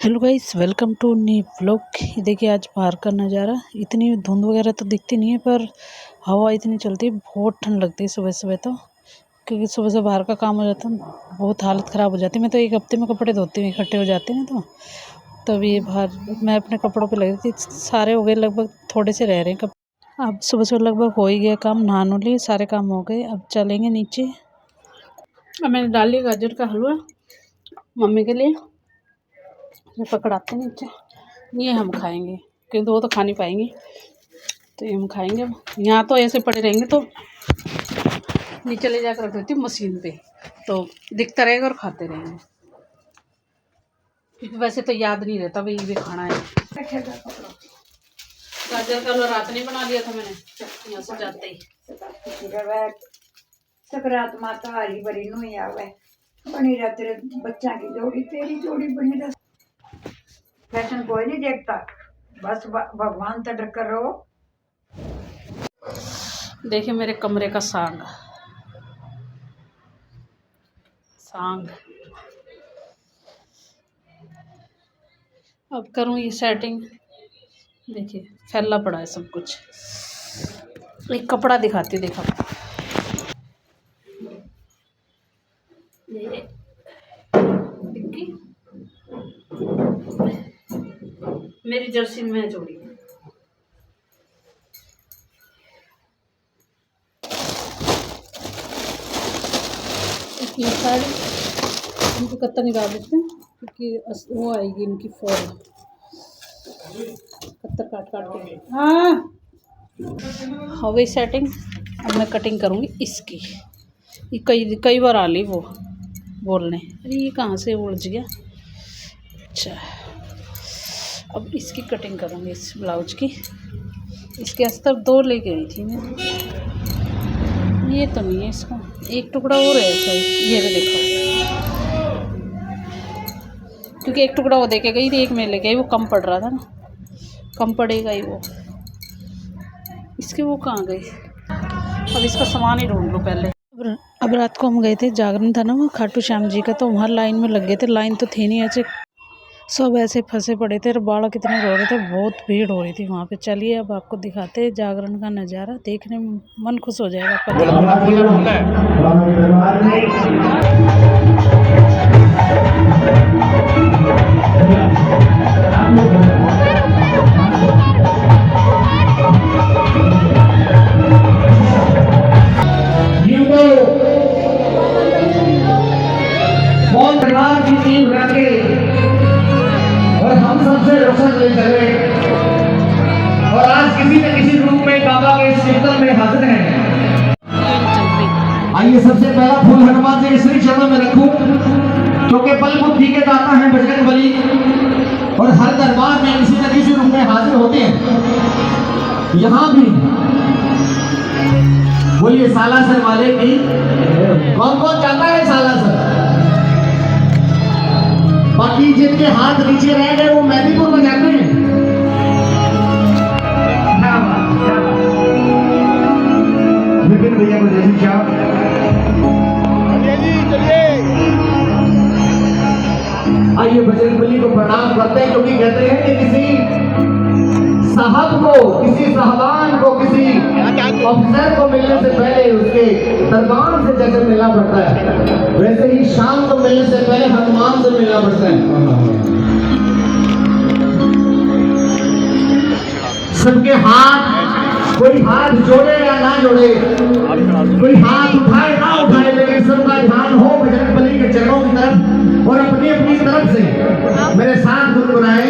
Hello guys, welcome to new vlog. देखिए आज बाहर का नज़ारा। इतनी धुंध वगैरह तो दिखती नहीं है, पर हवा इतनी चलती है, बहुत ठंड लगती है सुबह सुबह तो। क्योंकि सुबह से बाहर का काम हो जाता है, बहुत हालत ख़राब हो जाती है। मैं तो एक हफ्ते में कपड़े धोती हूँ, इकट्ठे हो जाते हैं तो तब ये बाहर मैं अपने कपड़ों पे लगी थी। सारे हो गए, लगभग थोड़े से रह रहे हैं कपड़े। अब सुबह से लगभग हो ही गया काम, नहा लिए, सारे काम हो गए। अब चलेंगे नीचे। अब मैंने डाल लिया गाजर का हलवा मम्मी के लिए। ये पकड़ाते नीचे, ये हम खाएंगे क्योंकि वो तो खा नहीं पाएंगे, तो ये हम खाएंगे। यहाँ तो ऐसे पड़े रहेंगे तो नीचे ले जाकर रख देती हूँ मशीन पे, तो दिखता रहेगा और खाते रहेंगे। क्योंकि वैसे तो याद नहीं रहता भाई ये खाना है। गाजर का हलवा रात नहीं बना लिया था मैंने, यहाँ से जाते ही। सकरात माता हरी बरी नु आवे बनी रह तेरे बच्चा की जोड़ी, तेरी जोड़ी बनी रह। फैशन कोई नहीं देखता, बस भगवान तो डर रहो। देखिए मेरे कमरे का सांग अब करूँ ये सेटिंग। देखिए फैला पड़ा है सब कुछ। एक कपड़ा दिखाती हूँ, देखा ये मेरी जर्सी में जोड़ी। ये साड़ी इनको कत्ता निकाल देते हैं क्योंकि वो आएगी इनकी फॉल। कत्तर काट के हाँ हो गई सेटिंग। अब मैं कटिंग करूँगी इसकी। ये कई बार आ ली वो बोलने, अरे ये कहाँ से उलझ गया। अच्छा अब इसकी कटिंग करूँगी, इस ब्लाउज की। इसके अस्तर 2 ले गई थी मैं, ये तो नहीं है, इसका एक टुकड़ा और है ऐसा ही। ये भी देखो, क्योंकि एक टुकड़ा वो देके गई थी, एक मैं लेके आई, वो कम पड़ रहा था ना, कम पड़ेगा ही वो। इसके वो कहाँ गई। अब इसका सामान ही ढूंढ लो पहले। अब रात को हम गए थे, जागरण था ना वो खाटू श्याम जी का, तो वहाँ लाइन में लग गए थे। लाइन तो थी नहीं, ऐसे सब ऐसे फंसे पड़े थे और बाड़ा कितने रो रहे थे, बहुत भीड़ हो रही थी वहाँ पे। चलिए अब आपको दिखाते हैं जागरण का नज़ारा, देखने में मन खुश हो जाएगा और हम सबसे रोशन ले चले, और आज किसी न किसी रूप में बाबा के शीतल में हाजिर हैं। आइए सबसे पहला फूल हनुमान जी के श्री चरणों में रखूं, क्योंकि बल बुद्धि के दाता हैं बजरंग बली, और हर दरबार में किसी न किसी रूप में हाजिर होते हैं। यहाँ भी बोलिए सालासर वाले की। कौन कौन जाता है सालासर? बाकी जिनके हाथ नीचे रह गए वो मेदिनीपुर में जाते हैं। विपिन भैया को जैसी चाह। आइए बजरंगबली को प्रणाम करते हैं, क्योंकि कहते हैं कि किसी साहब को, किसी साहबान को, किसी अफसर को मिलने से पहले उसके दरबार से जैसे मिलना पड़ता है, वैसे ही शाम को मिलने से पहले हनुमान से मिलना पड़ता है। सबके हाथ, कोई हाथ जोड़े या ना जोड़े, कोई हाथ उठाए ना उठाए, लेकिन सबका ध्यान हो बजरंगबली के चरणों की तरफ और अपनी अपनी तरफ से मेरे साथ गुनगुनाए।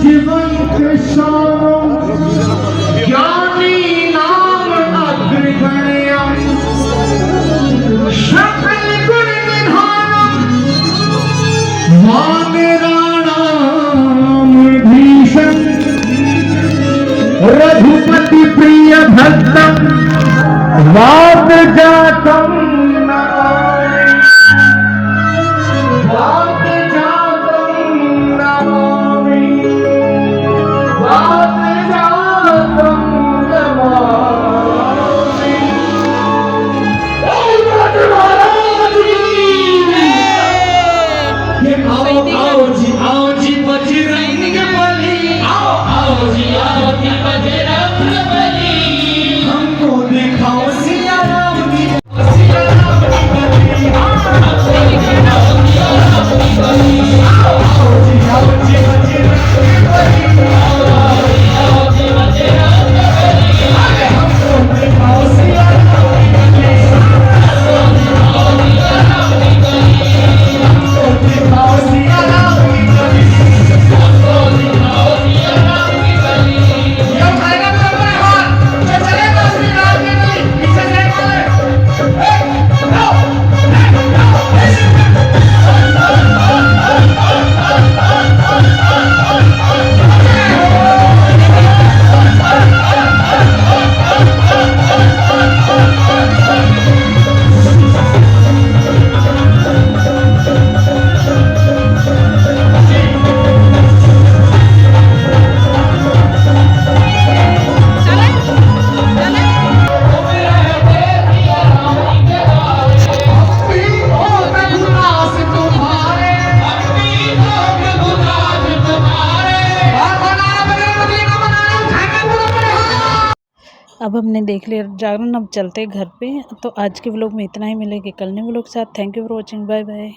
जीवन ज्ञानी नाम अग्रगण्य, सकल गुण निधानम, वानराणाम भीषण, रघुपति प्रिय भक्तम, वाद जातम नमामि, वाद जातम नमामि। आओ जी बजरंग बली, आओ जी बजरंग बली, हमको दिखाओ सिया राम की, सिया राम की बली, हमको दिखाओ सिया राम की बली, आओ जी बजरंग बली, आओ जी बजरंग बली, अरे हमको दिखाओ सिया राम की बली, हमको दिखाओ सिया राम की बली, हमको दिखाओ सिया राम की बली, हमको दिखाओ सिया राम की बली। ये उठाएगा तो अपने हाथ, ये चलेगा श्री राम की बली, पीछे से बोले, अब हमने देख लिया जागरण, अब चलते घर पे। तो आज के व्लॉग में इतना ही, मिलेंगे कल नए व्लॉग के साथ। Thank you for watching, bye bye.